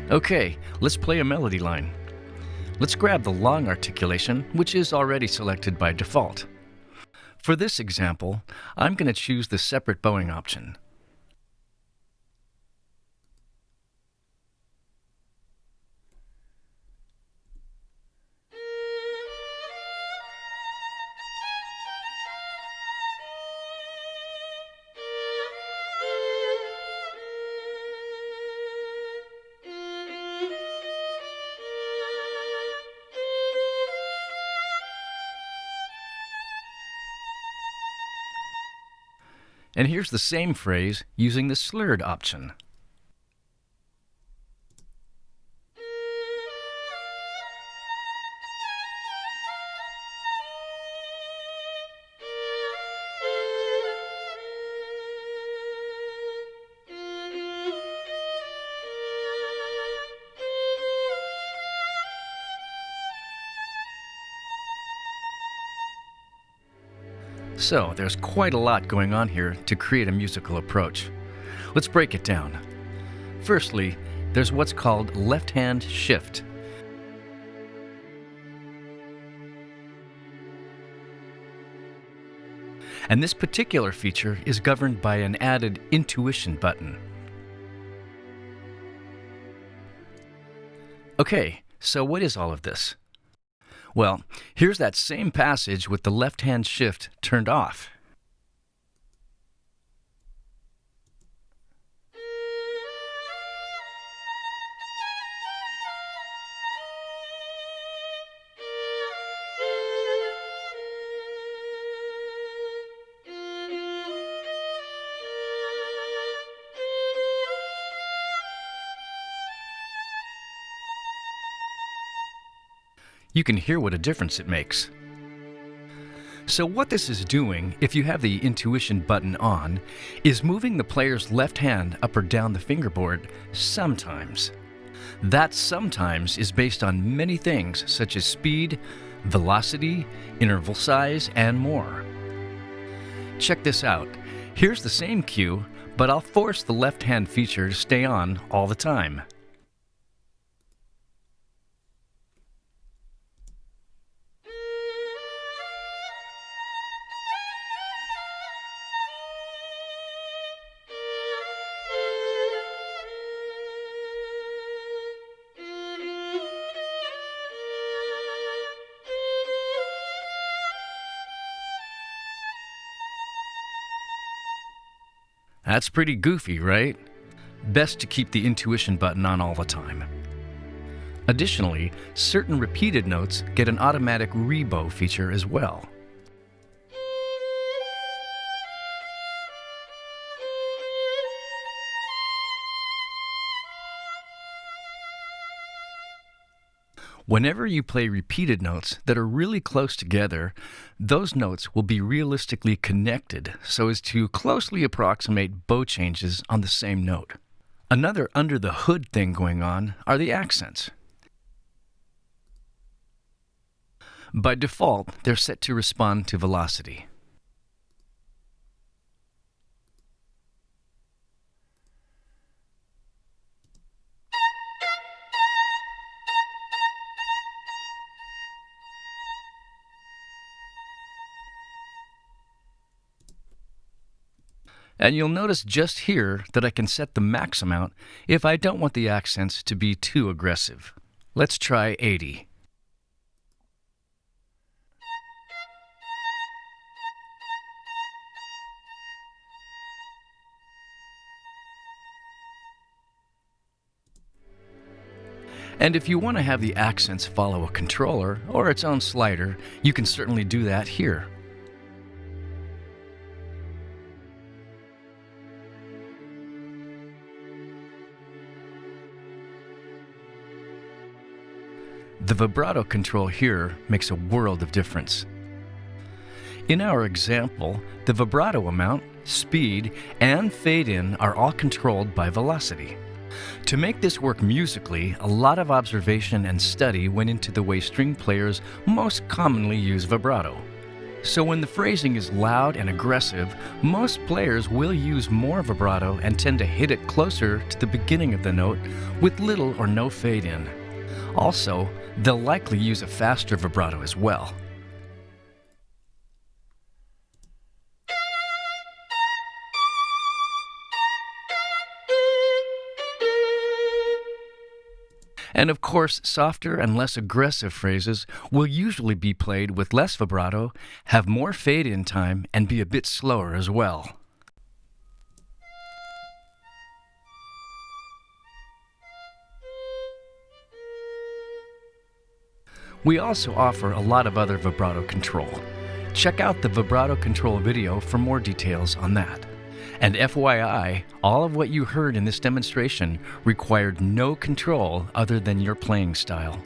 Okay, let's play a melody line. Let's grab the long articulation, which is already selected by default. For this example, I'm going to choose the separate bowing option. And here's the same phrase using the slurred option. So there's quite a lot going on here to create a musical approach. Let's break it down. Firstly, there's what's called left-hand shift. And this particular feature is governed by an added intuition button. Okay, so what is all of this? Well, here's that same passage with the left-hand shift turned off. You can hear what a difference it makes. So what this is doing, if you have the intuition button on, is moving the player's left hand up or down the fingerboard sometimes. That sometimes is based on many things such as speed, velocity, interval size, and more. Check this out. Here's the same cue, but I'll force the left hand feature to stay on all the time. That's pretty goofy, right? Best to keep the intuition button on all the time. Additionally, certain repeated notes get an automatic rebow feature as well. Whenever you play repeated notes that are really close together, those notes will be realistically connected so as to closely approximate bow changes on the same note. Another under-the-hood thing going on are the accents. By default, they're set to respond to velocity. And you'll notice just here that I can set the max amount if I don't want the accents to be too aggressive. Let's try 80. And if you want to have the accents follow a controller or its own slider, you can certainly do that here. The vibrato control here makes a world of difference. In our example, the vibrato amount, speed, and fade-in are all controlled by velocity. To make this work musically, a lot of observation and study went into the way string players most commonly use vibrato. So when the phrasing is loud and aggressive, most players will use more vibrato and tend to hit it closer to the beginning of the note with little or no fade in. Also, they'll likely use a faster vibrato as well. And of course, softer and less aggressive phrases will usually be played with less vibrato, have more fade-in time, and be a bit slower as well. We also offer a lot of other vibrato control. Check out the vibrato control video for more details on that. And FYI, all of what you heard in this demonstration required no control other than your playing style.